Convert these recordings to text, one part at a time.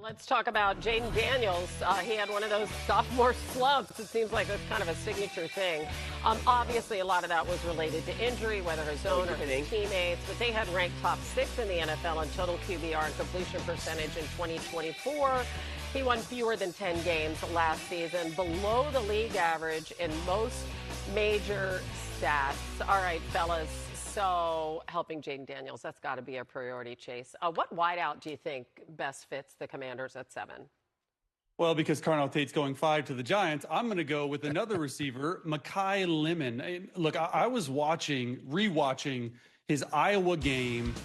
Let's talk about Jayden Daniels. He had one of those sophomore slumps. It seems like that's kind of a signature thing. Obviously, a lot of that was related to injury, whether his own or his teammates. But they had ranked top 6 in the NFL in total QBR and completion percentage in 2024. He won fewer than 10 games last season, below the league average in most major stats. All right, fellas. So helping Jayden Daniels, that's got to be a priority, Chase. What wideout do you think best fits the Commanders at 7? Well, because Carnell Tate's going 5 to the Giants, I'm going to go with another receiver, Makai Lemon. Look, I was rewatching his Iowa game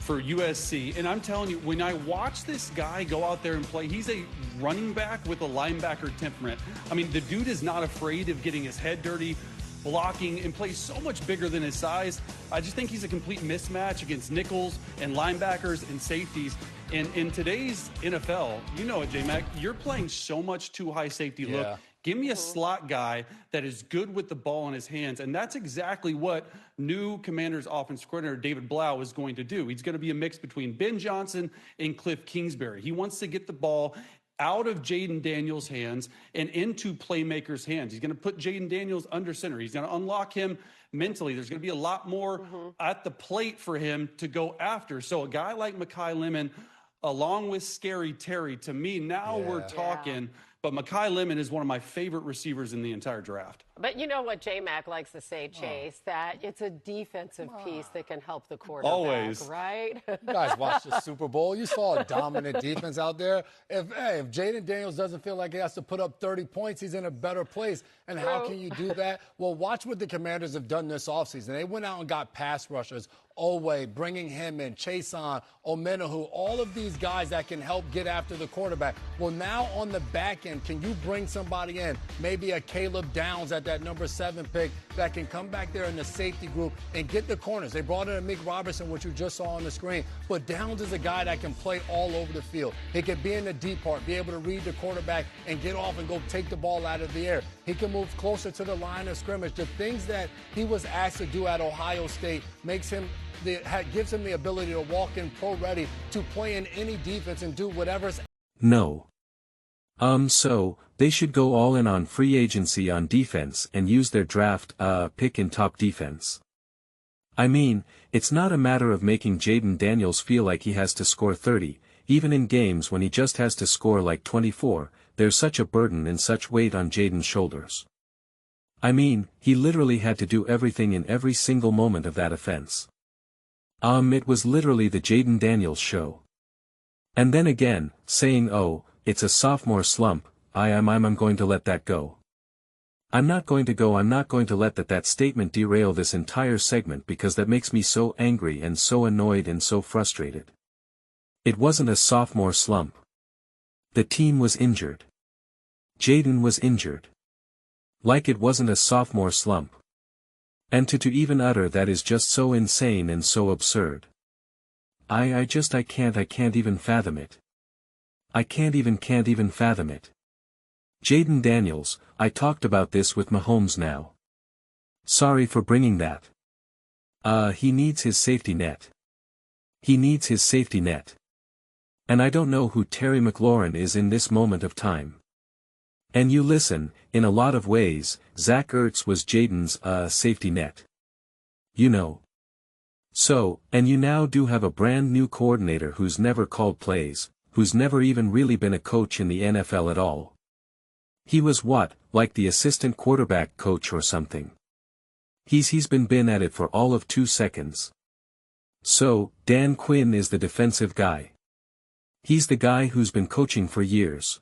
for USC, and I'm telling you, when I watch this guy go out there and play, he's a running back with a linebacker temperament. I mean, the dude is not afraid of getting his head dirty, blocking, and plays so much bigger than his size. I just think he's a complete mismatch against nickels and linebackers and safeties. And in today's NFL, you know it, J-Mac, you're playing so much too high safety look. Give me a slot guy that is good with the ball in his hands. And that's exactly what new Commanders offensive coordinator David Blau is going to do. He's going to be a mix between Ben Johnson and Cliff Kingsbury. He wants to get the ball out of Jayden Daniels' hands and into playmakers' hands. He's going to put Jayden Daniels under center. He's going to unlock him mentally. There's going to be a lot more at the plate for him to go after. So a guy like Makai Lemon, along with Scary Terry, to me, now we're talking. But Makai Lemon is one of my favorite receivers in the entire draft. But you know what J-Mac likes to say, Chase, that it's a defensive piece that can help the quarterback, always. Right? You guys watched the Super Bowl. You saw a dominant defense out there. If Jayden Daniels doesn't feel like he has to put up 30 points, he's in a better place. And how can you do that? Well, watch what the Commanders have done this offseason. They went out and got pass rushers. Oweh, bringing him in, Chason, Omenahu, all of these guys that can help get after the quarterback. Well, now on the back end, can you bring somebody in, maybe a Caleb Downs at that number 7 pick that can come back there in the safety group and get the corners? They brought in a Mick Robertson, which you just saw on the screen. But Downs is a guy that can play all over the field. He can be in the deep part, be able to read the quarterback and get off and go take the ball out of the air. He can move closer to the line of scrimmage. The things that he was asked to do at Ohio State gives him the ability to walk in pro-ready to play in any defense and do whatever's. No. So, they should go all in on free agency on defense and use their draft, pick in top defense. I mean, it's not a matter of making Jayden Daniels feel like he has to score 30, even in games when he just has to score like 24, there's such a burden and such weight on Jayden's shoulders. I mean, he literally had to do everything in every single moment of that offense. It was literally the Jayden Daniels show. And then again, saying, oh, it's a sophomore slump, I'm going to let that go. I'm not going to let that statement derail this entire segment because that makes me so angry and so annoyed and so frustrated. It wasn't a sophomore slump. The team was injured. Jayden was injured. Like it wasn't a sophomore slump. And to even utter that is just so insane and so absurd. I can't even fathom it. I can't even fathom it. Jayden Daniels, I talked about this with Mahomes now. Sorry for bringing that. He needs his safety net. He needs his safety net. And I don't know who Terry McLaurin is in this moment of time. And you listen, in a lot of ways, Zach Ertz was Jayden's, safety net. You know. So, and you now do have a brand new coordinator who's never called plays, who's never even really been a coach in the NFL at all. He was what, like the assistant quarterback coach or something. He's been at it for all of 2 seconds. So, Dan Quinn is the defensive guy. He's the guy who's been coaching for years.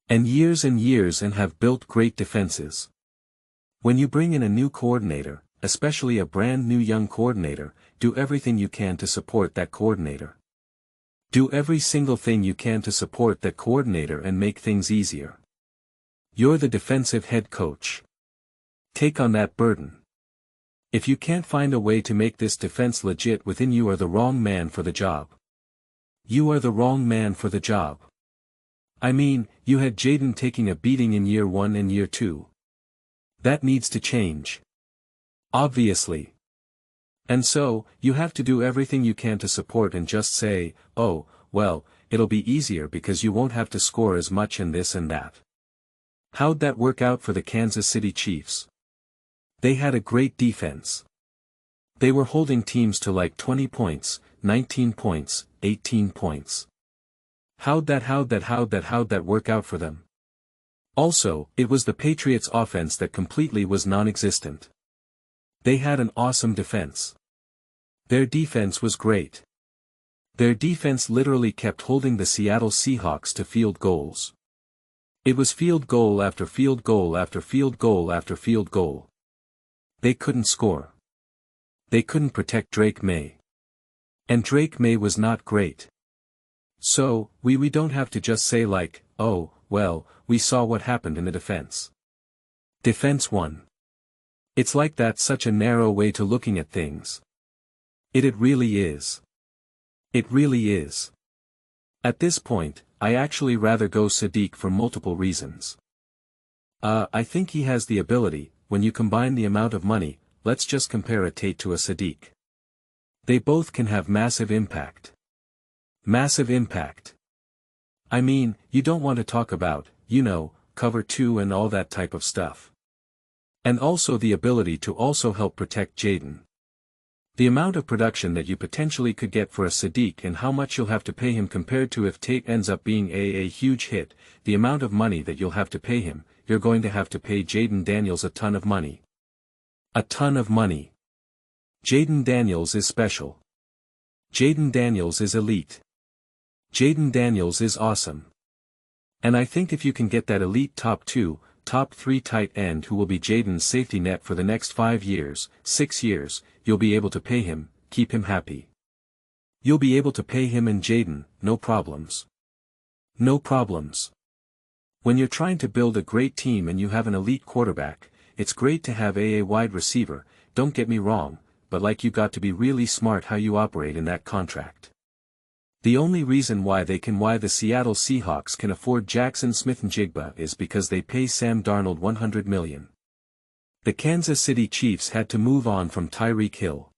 And years and have built great defenses. When you bring in a new coordinator, especially a brand new young coordinator, do everything you can to support that coordinator. Do every single thing you can to support that coordinator and make things easier. You're the defensive head coach. Take on that burden. If you can't find a way to make this defense legit within, you are the wrong man for the job. You are the wrong man for the job. I mean, you had Jayden taking a beating in year 1 and year 2. That needs to change. Obviously. And so, you have to do everything you can to support and just say, oh, well, it'll be easier because you won't have to score as much and this and that. How'd that work out for the Kansas City Chiefs? They had a great defense. They were holding teams to like 20 points, 19 points, 18 points. How'd that work out for them? Also, it was the Patriots' offense that completely was non-existent. They had an awesome defense. Their defense was great. Their defense literally kept holding the Seattle Seahawks to field goals. It was field goal after field goal after field goal after field goal. They couldn't score. They couldn't protect Drake May. And Drake May was not great. So, we don't have to just say like, oh, well, we saw what happened in the defense. Defense won. It's like that's such a narrow way to looking at things. It really is. It really is. At this point, I actually rather go Sadiq for multiple reasons. I think he has the ability, when you combine the amount of money, let's just compare a Tate to a Sadiq. They both can have massive impact. Massive impact. I mean, you don't want to talk about, cover 2 and all that type of stuff. And also the ability to also help protect Jayden. The amount of production that you potentially could get for a Sadiq and how much you'll have to pay him compared to if Tate ends up being a huge hit, the amount of money that you'll have to pay him, you're going to have to pay Jayden Daniels a ton of money. A ton of money. Jayden Daniels is special. Jayden Daniels is elite. Jayden Daniels is awesome. And I think if you can get that elite top 2, top 3 tight end who will be Jayden's safety net for the next 5 years, 6 years, you'll be able to pay him, keep him happy. You'll be able to pay him and Jayden, no problems. No problems. When you're trying to build a great team and you have an elite quarterback, it's great to have a wide receiver, don't get me wrong, but like you got to be really smart how you operate in that contract. The only reason why the Seattle Seahawks can afford Jackson Smith-Njigba is because they pay Sam Darnold $100 million. The Kansas City Chiefs had to move on from Tyreek Hill.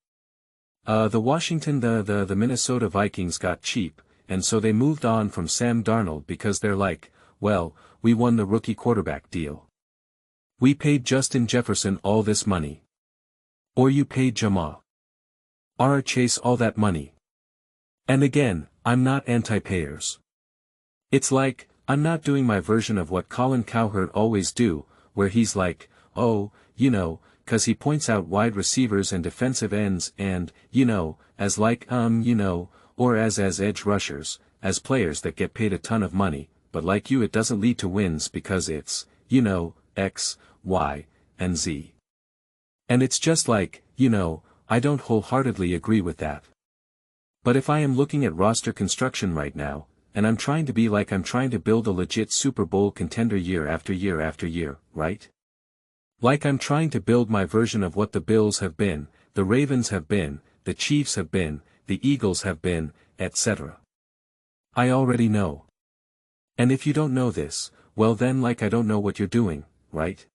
The Minnesota Vikings got cheap, and so they moved on from Sam Darnold because they're like, well, we won the rookie quarterback deal. We paid Justin Jefferson all this money. Or you paid Jamar Chase all that money. And again, I'm not anti-payers. It's like, I'm not doing my version of what Colin Cowherd always do, where he's like, oh, cause he points out wide receivers and defensive ends and, as like, or as edge rushers, as players that get paid a ton of money, but like you it doesn't lead to wins because it's, X, Y, and Z. And it's just like, I don't wholeheartedly agree with that. But if I am looking at roster construction right now, and I'm trying to be like I'm trying to build a legit Super Bowl contender year after year after year, right? Like I'm trying to build my version of what the Bills have been, the Ravens have been, the Chiefs have been, the Eagles have been, etc. I already know. And if you don't know this, well then like I don't know what you're doing, right?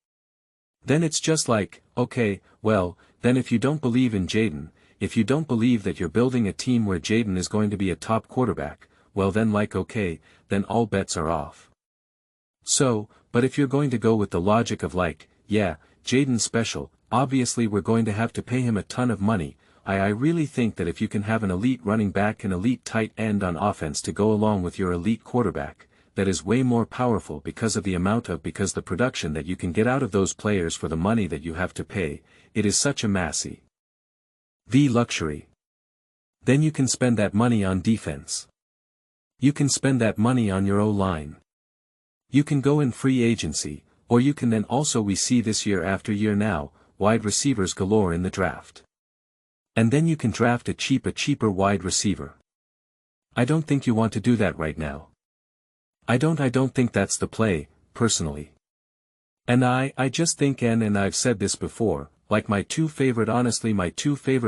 Then it's just like, okay, well, then if you don't believe in Jayden, if you don't believe that you're building a team where Jayden is going to be a top quarterback, well then like okay, then all bets are off. So, but if you're going to go with the logic of like, yeah, Jayden's special, obviously we're going to have to pay him a ton of money, I really think that if you can have an elite running back and elite tight end on offense to go along with your elite quarterback, that is way more powerful because the production that you can get out of those players for the money that you have to pay, it is such a massive luxury. Then you can spend that money on defense. You can spend that money on your O-line. You can go in free agency, or you can then also we see this year after year now, wide receivers galore in the draft. And then you can draft a cheaper wide receiver. I don't think you want to do that right now. I don't think that's the play, personally. And I just think and I've said this before, like my two favorite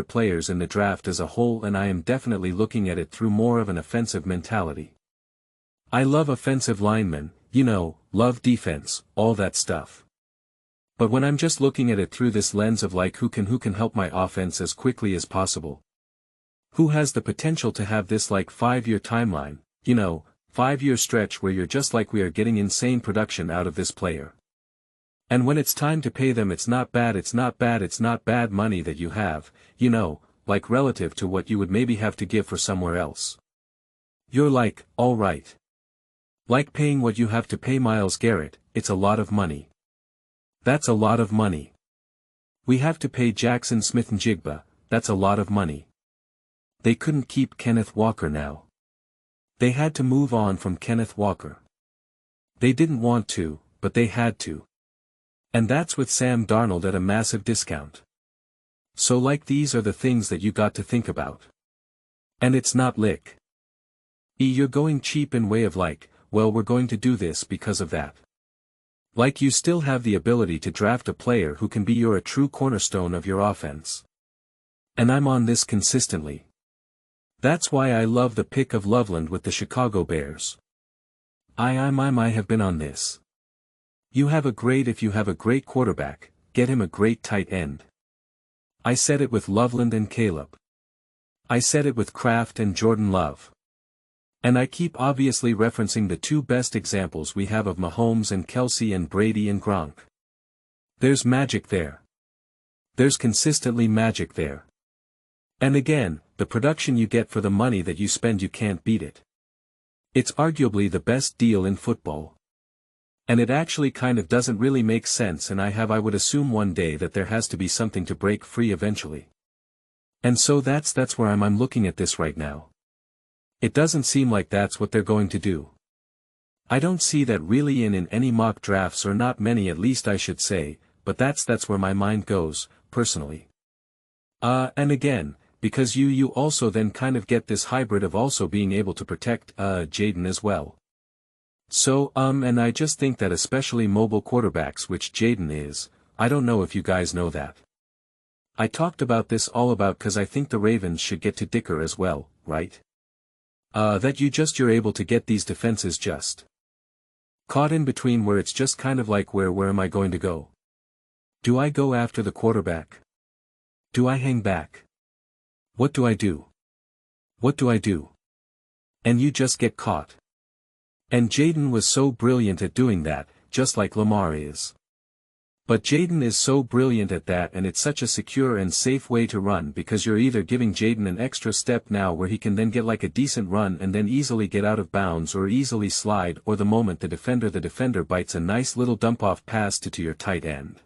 players in the draft as a whole, and I am definitely looking at it through more of an offensive mentality. I love offensive linemen, love defense, all that stuff. But when I'm just looking at it through this lens of like who can help my offense as quickly as possible. Who has the potential to have this like 5-year timeline, 5-year stretch where you're just like we are getting insane production out of this player. And when it's time to pay them it's not bad money that you have, like relative to what you would maybe have to give for somewhere else. You're like, alright. Like paying what you have to pay Myles Garrett, it's a lot of money. That's a lot of money. We have to pay Jackson Smith-Njigba, that's a lot of money. They couldn't keep Kenneth Walker now. They had to move on from Kenneth Walker. They didn't want to, but they had to. And that's with Sam Darnold at a massive discount. So like these are the things that you got to think about. And it's not lick. You're going cheap in way of like, well we're going to do this because of that. Like you still have the ability to draft a player who can be a true cornerstone of your offense. And I'm on this consistently. That's why I love the pick of Loveland with the Chicago Bears. I have been on this. If you have a great quarterback, get him a great tight end. I said it with Loveland and Caleb. I said it with Kraft and Jordan Love. And I keep obviously referencing the two best examples we have of Mahomes and Kelsey and Brady and Gronk. There's magic there. There's consistently magic there. And again, the production you get for the money that you spend you can't beat it. It's arguably the best deal in football. And it actually kind of doesn't really make sense and I would assume one day that there has to be something to break free eventually. And so that's where I'm looking at this right now. It doesn't seem like that's what they're going to do. I don't see that really in any mock drafts or not many at least I should say, but that's where my mind goes, personally. And again, because you also then kind of get this hybrid of also being able to protect, Jayden as well. So, and I just think that especially mobile quarterbacks which Jayden is, I don't know if you guys know that. I talked about this all about cause I think the Ravens should get to Dicker as well, right? That you're able to get these defenses just caught in between where it's just kind of like where am I going to go? Do I go after the quarterback? Do I hang back? What do I do? What do I do? And you just get caught. And Jayden was so brilliant at doing that, just like Lamar is. But Jayden is so brilliant at that and it's such a secure and safe way to run because you're either giving Jayden an extra step now where he can then get like a decent run and then easily get out of bounds or easily slide or the moment the defender bites a nice little dump-off pass to your tight end.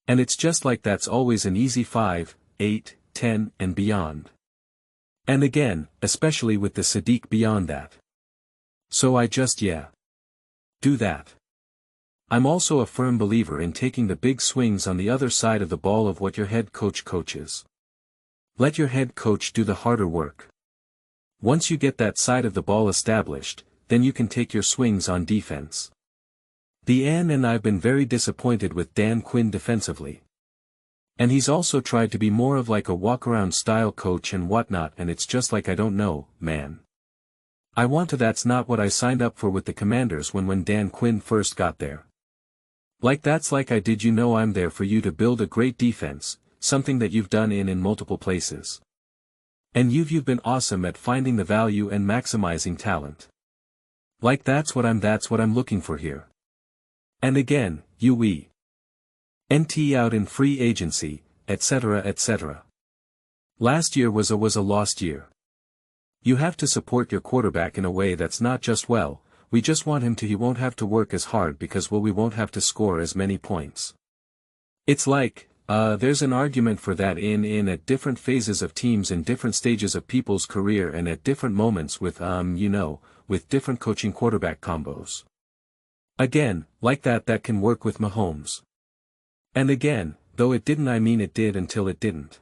And it's just like that's always an easy 5, 8, 10 and beyond. And again, especially with the Sadiq beyond that. So I just do that. I'm also a firm believer in taking the big swings on the other side of the ball of what your head coach coaches. Let your head coach do the harder work. Once you get that side of the ball established, then you can take your swings on defense. And I've been very disappointed with Dan Quinn defensively. And he's also tried to be more of like a walk-around style coach and whatnot and it's just like I don't know, man. That's not what I signed up for with the Commanders when Dan Quinn first got there. Like that's like I'm there for you to build a great defense, something that you've done in multiple places. And you've been awesome at finding the value and maximizing talent. Like that's what I'm looking for here. And again, NT out in free agency, etc. etc. Last year was a lost year. You have to support your quarterback in a way that's not just we just want him to he won't have to work as hard because we won't have to score as many points. It's like, there's an argument for that in at different phases of teams in different stages of people's career and at different moments with with different coaching quarterback combos. Again, like that can work with Mahomes. And again, though it didn't it did until it didn't.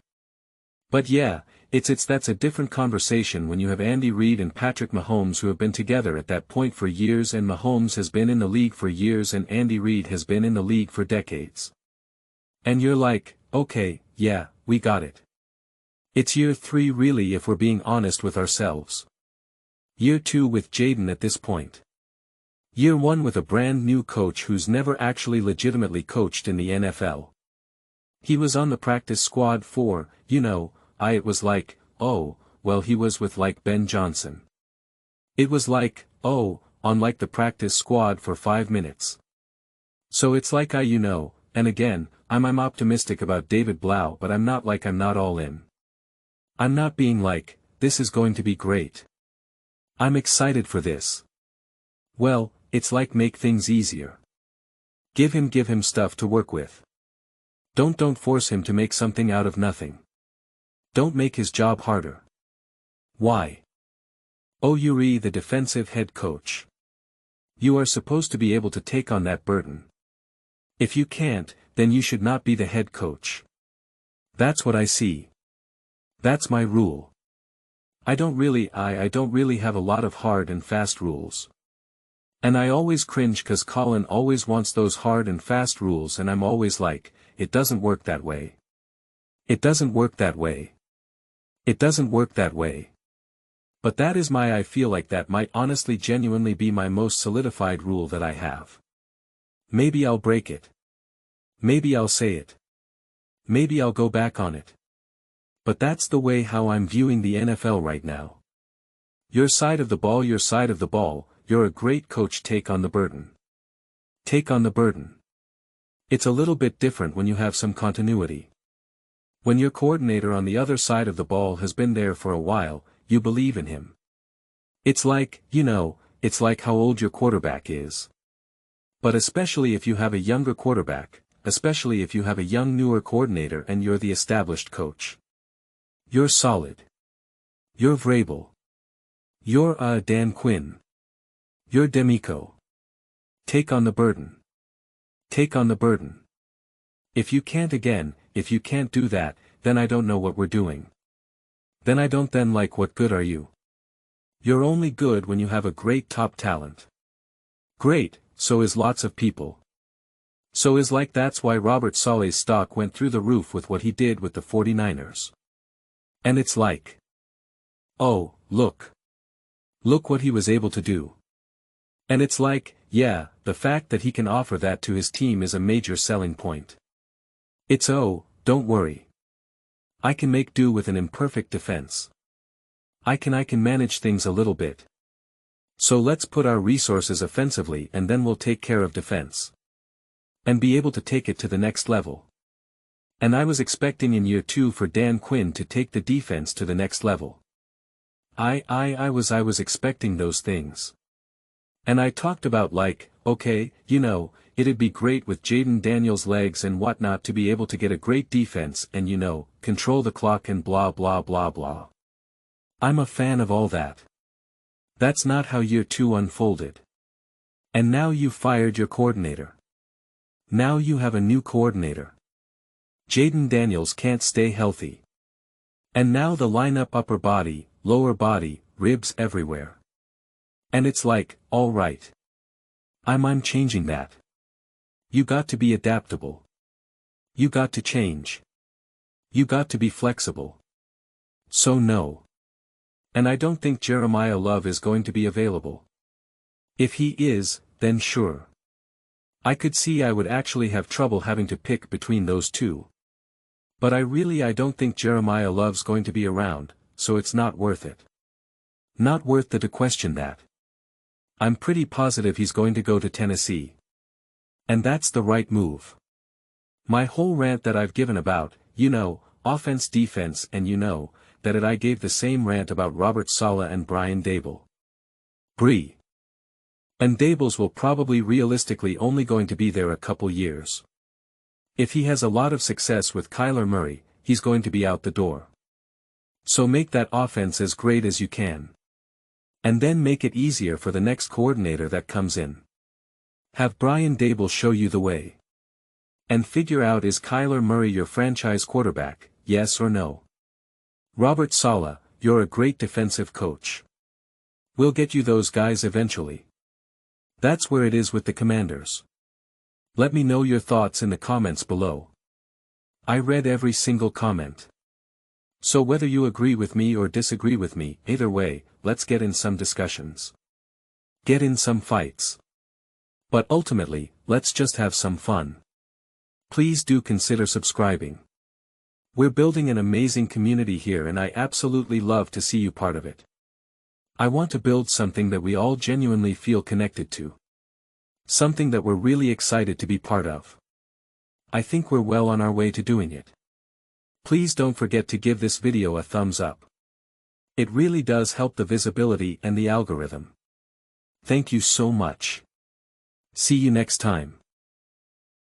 But that's a different conversation when you have Andy Reid and Patrick Mahomes who have been together at that point for years and Mahomes has been in the league for years and Andy Reid has been in the league for decades. And you're like, okay, we got it. It's year 3 really if we're being honest with ourselves. Year 2 with Jayden at this point. Year 1 with a brand new coach who's never actually legitimately coached in the NFL. He was on the practice squad for, it was like, oh, well he was with like Ben Johnson. It was like, oh, on like the practice squad for 5 minutes. So it's like and again, I'm optimistic about David Blau, but I'm not all in. I'm not being like, this is going to be great. I'm excited for this. Well, it's like make things easier. Give him stuff to work with. Don't force him to make something out of nothing. Don't make his job harder. Why? Oh, you're the defensive head coach. You are supposed to be able to take on that burden. If you can't, then you should not be the head coach. That's what I see. That's my rule. I don't really have a lot of hard and fast rules. And I always cringe cause Colin always wants those hard and fast rules and I'm always like, it doesn't work that way. It doesn't work that way. It doesn't work that way. But that is I feel like that might honestly genuinely be my most solidified rule that I have. Maybe I'll break it. Maybe I'll say it. Maybe I'll go back on it. But that's the way how I'm viewing the NFL right now. Your side of the ball, you're a great coach, take on the burden. Take on the burden. It's a little bit different when you have some continuity. When your coordinator on the other side of the ball has been there for a while, you believe in him. It's like, it's like how old your quarterback is. But especially if you have a younger quarterback, especially if you have a young newer coordinator and you're the established coach. You're solid. You're Vrabel. You're Dan Quinn. You're D'Amico. Take on the burden. Take on the burden. If you can't do that, then I don't know what we're doing. Then what good are you? You're only good when you have a great top talent. Great, so is lots of people. So is like that's why Robert Saleh's stock went through the roof with what he did with the 49ers. And it's like, oh, look. Look what he was able to do. And it's like, yeah, the fact that he can offer that to his team is a major selling point. It's oh, don't worry. I can make do with an imperfect defense. I can manage things a little bit. So let's put our resources offensively and then we'll take care of defense. And be able to take it to the next level. And I was expecting in year 2 for Dan Quinn to take the defense to the next level. I was expecting those things. And I talked about like, okay, it'd be great with Jayden Daniels' legs and whatnot to be able to get a great defense and control the clock and blah blah blah blah. I'm a fan of all that. That's not how year 2 unfolded. And now you fired your coordinator. Now you have a new coordinator. Jayden Daniels can't stay healthy. And now the lineup upper body, lower body, ribs everywhere. And it's like, alright. I'm changing that. You got to be adaptable. You got to change. You got to be flexible. So no. And I don't think Jeremiah Love is going to be available. If he is, then sure. I could see I would actually have trouble having to pick between those two. But I don't think Jeremiah Love's going to be around, so it's not worth it. Not worth it to question that. I'm pretty positive he's going to go to Tennessee. And that's the right move. My whole rant that I've given about, offense defense and that I gave the same rant about Robert Saleh and Brian Daboll. Bree. And Daboll's will probably realistically only going to be there a couple years. If he has a lot of success with Kyler Murray, he's going to be out the door. So make that offense as great as you can. And then make it easier for the next coordinator that comes in. Have Brian Daboll show you the way. And figure out, is Kyler Murray your franchise quarterback, yes or no? Robert Saleh, you're a great defensive coach. We'll get you those guys eventually. That's where it is with the Commanders. Let me know your thoughts in the comments below. I read every single comment. So whether you agree with me or disagree with me, either way, let's get in some discussions. Get in some fights. But ultimately, let's just have some fun. Please do consider subscribing. We're building an amazing community here and I absolutely love to see you part of it. I want to build something that we all genuinely feel connected to. Something that we're really excited to be part of. I think we're well on our way to doing it. Please don't forget to give this video a thumbs up. It really does help the visibility and the algorithm. Thank you so much. See you next time.